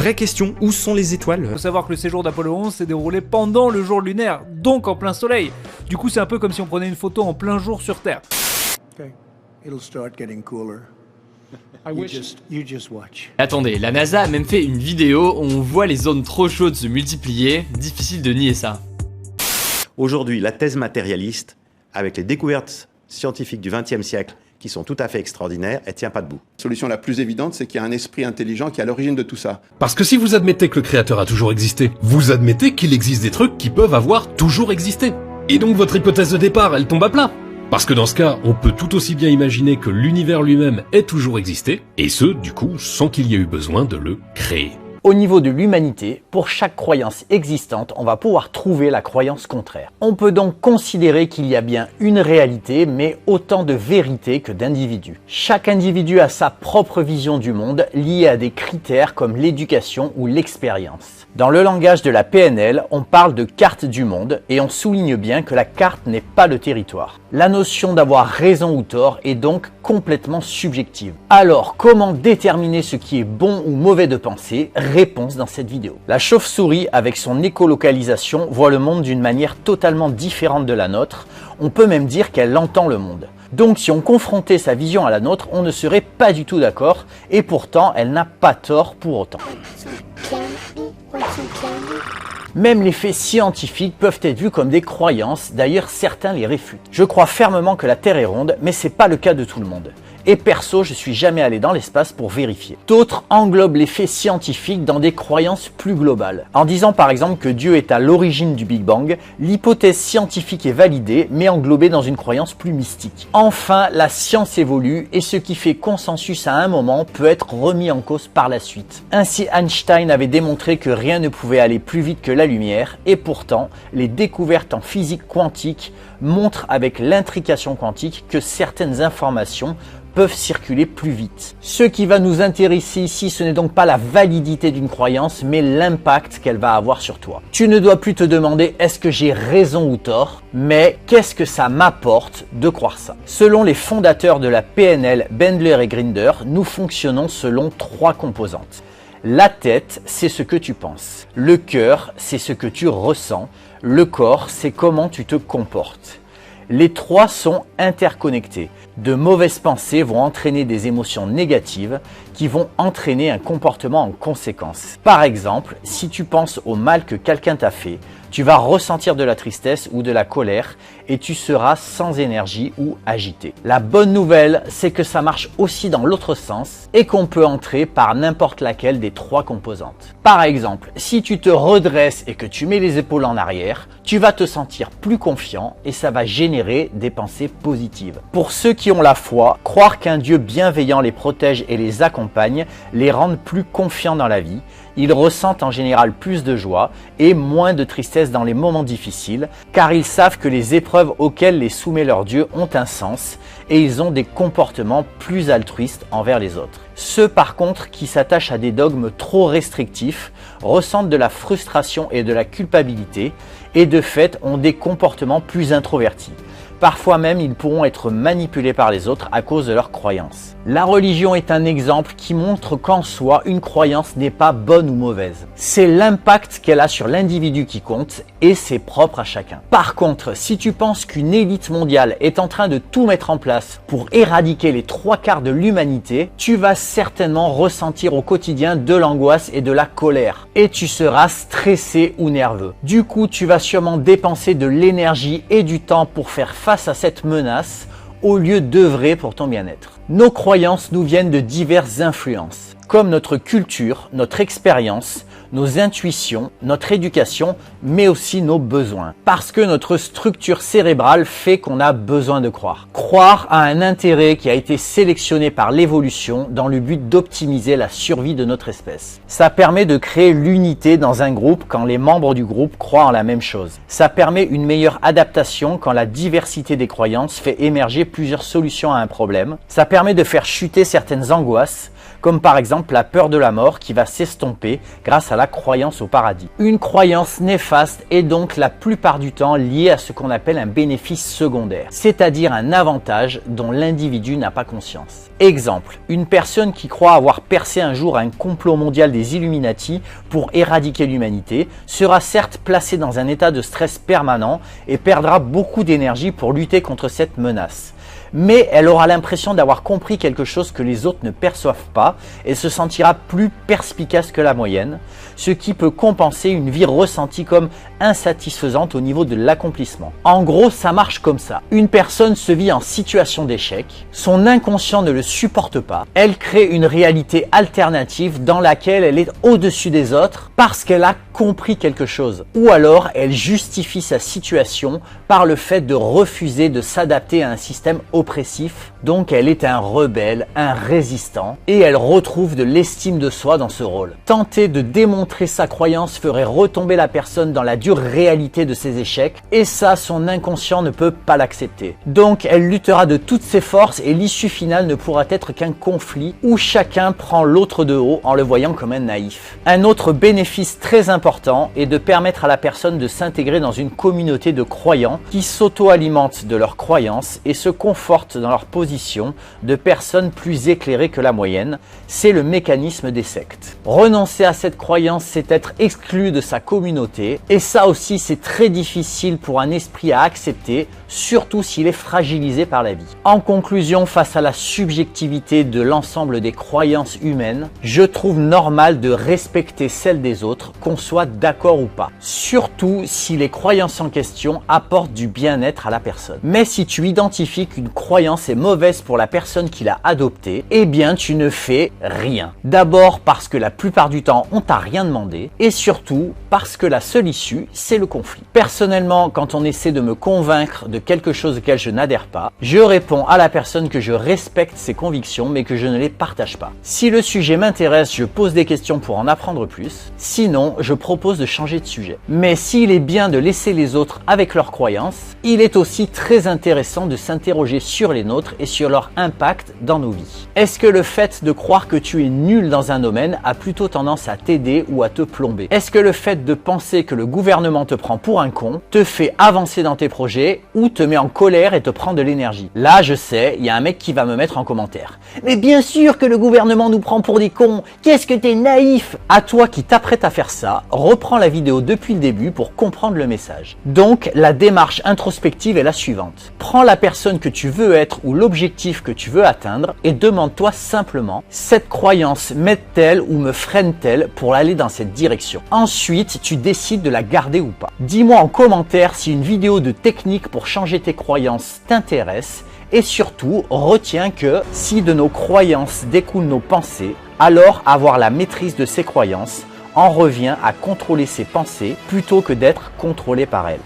vraie question, où sont les étoiles ? Faut savoir que le séjour d'Apollo 11 s'est déroulé pendant le jour lunaire, donc en plein soleil. Du coup, c'est un peu comme si on prenait une photo en plein jour sur Terre. Okay, it'll start getting cooler. You just watch. Attendez, la NASA a même fait une vidéo où on voit les zones trop chaudes se multiplier, difficile de nier ça. Aujourd'hui, la thèse matérialiste, avec les découvertes scientifiques du XXe siècle, qui sont tout à fait extraordinaires, elle tient pas debout. La solution la plus évidente, c'est qu'il y a un esprit intelligent qui est à l'origine de tout ça. Parce que si vous admettez que le créateur a toujours existé, vous admettez qu'il existe des trucs qui peuvent avoir toujours existé. Et donc votre hypothèse de départ, elle tombe à plat. Parce que dans ce cas, on peut tout aussi bien imaginer que l'univers lui-même ait toujours existé, et ce, du coup, sans qu'il y ait eu besoin de le créer. Au niveau de l'humanité, pour chaque croyance existante, on va pouvoir trouver la croyance contraire. On peut donc considérer qu'il y a bien une réalité, mais autant de vérités que d'individus. Chaque individu a sa propre vision du monde, liée à des critères comme l'éducation ou l'expérience. Dans le langage de la PNL, on parle de carte du monde, et on souligne bien que la carte n'est pas le territoire. La notion d'avoir raison ou tort est donc complètement subjective. Alors, comment déterminer ce qui est bon ou mauvais de penser ? Réponse dans cette vidéo. La chauve-souris, avec son écolocalisation, voit le monde d'une manière totalement différente de la nôtre. On peut même dire qu'elle entend le monde. Donc si on confrontait sa vision à la nôtre, on ne serait pas du tout d'accord, et pourtant elle n'a pas tort pour autant. Même les faits scientifiques peuvent être vus comme des croyances, d'ailleurs certains les réfutent. Je crois fermement que la Terre est ronde, mais c'est pas le cas de tout le monde. Et perso, je suis jamais allé dans l'espace pour vérifier. D'autres englobent les faits scientifiques dans des croyances plus globales. En disant par exemple que Dieu est à l'origine du Big Bang, l'hypothèse scientifique est validée, mais englobée dans une croyance plus mystique. Enfin, la science évolue, et ce qui fait consensus à un moment peut être remis en cause par la suite. Ainsi, Einstein avait démontré que rien ne pouvait aller plus vite que la lumière, et pourtant, les découvertes en physique quantique montrent avec l'intrication quantique que certaines informations peuvent circuler plus vite. Ce qui va nous intéresser ici, ce n'est donc pas la validité d'une croyance, mais l'impact qu'elle va avoir sur toi. Tu ne dois plus te demander est-ce que j'ai raison ou tort, mais qu'est-ce que ça m'apporte de croire ça. Selon les fondateurs de la PNL, Bandler et Grinder, nous fonctionnons selon 3 composantes. La tête, c'est ce que tu penses. Le cœur, c'est ce que tu ressens. Le corps, c'est comment tu te comportes. Les 3 sont interconnectés. De mauvaises pensées vont entraîner des émotions négatives qui vont entraîner un comportement en conséquence. Par exemple, si tu penses au mal que quelqu'un t'a fait, tu vas ressentir de la tristesse ou de la colère et tu seras sans énergie ou agité. La bonne nouvelle, c'est que ça marche aussi dans l'autre sens et qu'on peut entrer par n'importe laquelle des 3 composantes. Par exemple, si tu te redresses et que tu mets les épaules en arrière, tu vas te sentir plus confiant et ça va générer des pensées positives. Pour ceux qui ont la foi, croire qu'un Dieu bienveillant les protège et les accompagne les rend plus confiants dans la vie. Ils ressentent en général plus de joie et moins de tristesse dans les moments difficiles, car ils savent que les épreuves auxquelles les soumet leur Dieu ont un sens et ils ont des comportements plus altruistes envers les autres. Ceux par contre qui s'attachent à des dogmes trop restrictifs ressentent de la frustration et de la culpabilité et de fait ont des comportements plus introvertis. Parfois même, ils pourront être manipulés par les autres à cause de leurs croyances. La religion est un exemple qui montre qu'en soi, une croyance n'est pas bonne ou mauvaise. C'est l'impact qu'elle a sur l'individu qui compte et c'est propre à chacun. Par contre, si tu penses qu'une élite mondiale est en train de tout mettre en place pour éradiquer les 3/4 de l'humanité, tu vas certainement ressentir au quotidien de l'angoisse et de la colère. Et tu seras stressé ou nerveux. Du coup, tu vas sûrement dépenser de l'énergie et du temps pour faire face à cette menace au lieu d'œuvrer pour ton bien-être. Nos croyances nous viennent de diverses influences, comme notre culture, notre expérience, nos intuitions, notre éducation, mais aussi nos besoins. Parce que notre structure cérébrale fait qu'on a besoin de croire. Croire a un intérêt qui a été sélectionné par l'évolution dans le but d'optimiser la survie de notre espèce. Ça permet de créer l'unité dans un groupe quand les membres du groupe croient en la même chose. Ça permet une meilleure adaptation quand la diversité des croyances fait émerger plusieurs solutions à un problème. Ça permet de faire chuter certaines angoisses, comme par exemple la peur de la mort qui va s'estomper grâce à la croyance au paradis. Une croyance néfaste est donc la plupart du temps liée à ce qu'on appelle un bénéfice secondaire, c'est-à-dire un avantage dont l'individu n'a pas conscience. Exemple, une personne qui croit avoir percé un jour un complot mondial des Illuminati pour éradiquer l'humanité sera certes placée dans un état de stress permanent et perdra beaucoup d'énergie pour lutter contre cette menace. Mais elle aura l'impression d'avoir compris quelque chose que les autres ne perçoivent pas et se sentira plus perspicace que la moyenne, ce qui peut compenser une vie ressentie comme insatisfaisante au niveau de l'accomplissement. En gros, ça marche comme ça. Une personne se vit en situation d'échec, son inconscient ne le supporte pas, elle crée une réalité alternative dans laquelle elle est au-dessus des autres parce qu'elle a compris quelque chose. Ou alors, elle justifie sa situation par le fait de refuser de s'adapter à un système oppressif. Donc elle est un rebelle, un résistant, et elle retrouve de l'estime de soi dans ce rôle. Tenter de démontrer sa croyance ferait retomber la personne dans la dure réalité de ses échecs, et ça, son inconscient ne peut pas l'accepter. Donc elle luttera de toutes ses forces et l'issue finale ne pourra être qu'un conflit où chacun prend l'autre de haut en le voyant comme un naïf. Un autre bénéfice très important est de permettre à la personne de s'intégrer dans une communauté de croyants qui s'auto-alimentent de leurs croyances et se confortent dans leur position de personnes plus éclairées que la moyenne. C'est le mécanisme des sectes. Renoncer à cette croyance, c'est être exclu de sa communauté, et ça aussi c'est très difficile pour un esprit à accepter, surtout s'il est fragilisé par la vie. En conclusion, face à la subjectivité de l'ensemble des croyances humaines, je trouve normal de respecter celles des autres, qu'on soit d'accord ou pas. Surtout si les croyances en question apportent du bien-être à la personne. Mais si tu identifies qu'une croyance est mauvaise pour la personne qui l'a adoptée, eh bien tu ne fais rien. D'abord parce que la plupart du temps on t'a rien demandé, et surtout parce que la seule issue c'est le conflit. Personnellement, quand on essaie de me convaincre de quelque chose auquel je n'adhère pas, je réponds à la personne que je respecte ses convictions mais que je ne les partage pas. Si le sujet m'intéresse, je pose des questions pour en apprendre plus, sinon je propose de changer de sujet. Mais s'il est bien de laisser les autres avec leurs croyances, il est aussi très intéressant de s'interroger sur les nôtres et sur leur impact dans nos vies. Est-ce que le fait de croire que tu es nul dans un domaine a plutôt tendance à t'aider ou à te plomber? Est-ce que le fait de penser que le gouvernement te prend pour un con te fait avancer dans tes projets ou te met en colère et te prend de l'énergie? Là, je sais, il y a un mec qui va me mettre en commentaire. Mais bien sûr que le gouvernement nous prend pour des cons! Qu'est-ce que t'es naïf! À toi qui t'apprête à faire ça, reprends la vidéo depuis le début pour comprendre le message. Donc, la démarche introspective est la suivante. Prends la personne que tu veux être ou l'objectif que tu veux atteindre et demande-toi simplement, cette croyance m'aide-t-elle ou me freine-t-elle pour aller dans cette direction? Ensuite, tu décides de la garder ou pas. Dis-moi en commentaire si une vidéo de technique pour changer tes croyances t'intéresse, et surtout, retiens que si de nos croyances découlent nos pensées, alors avoir la maîtrise de ces croyances en revient à contrôler ses pensées plutôt que d'être contrôlé par elles.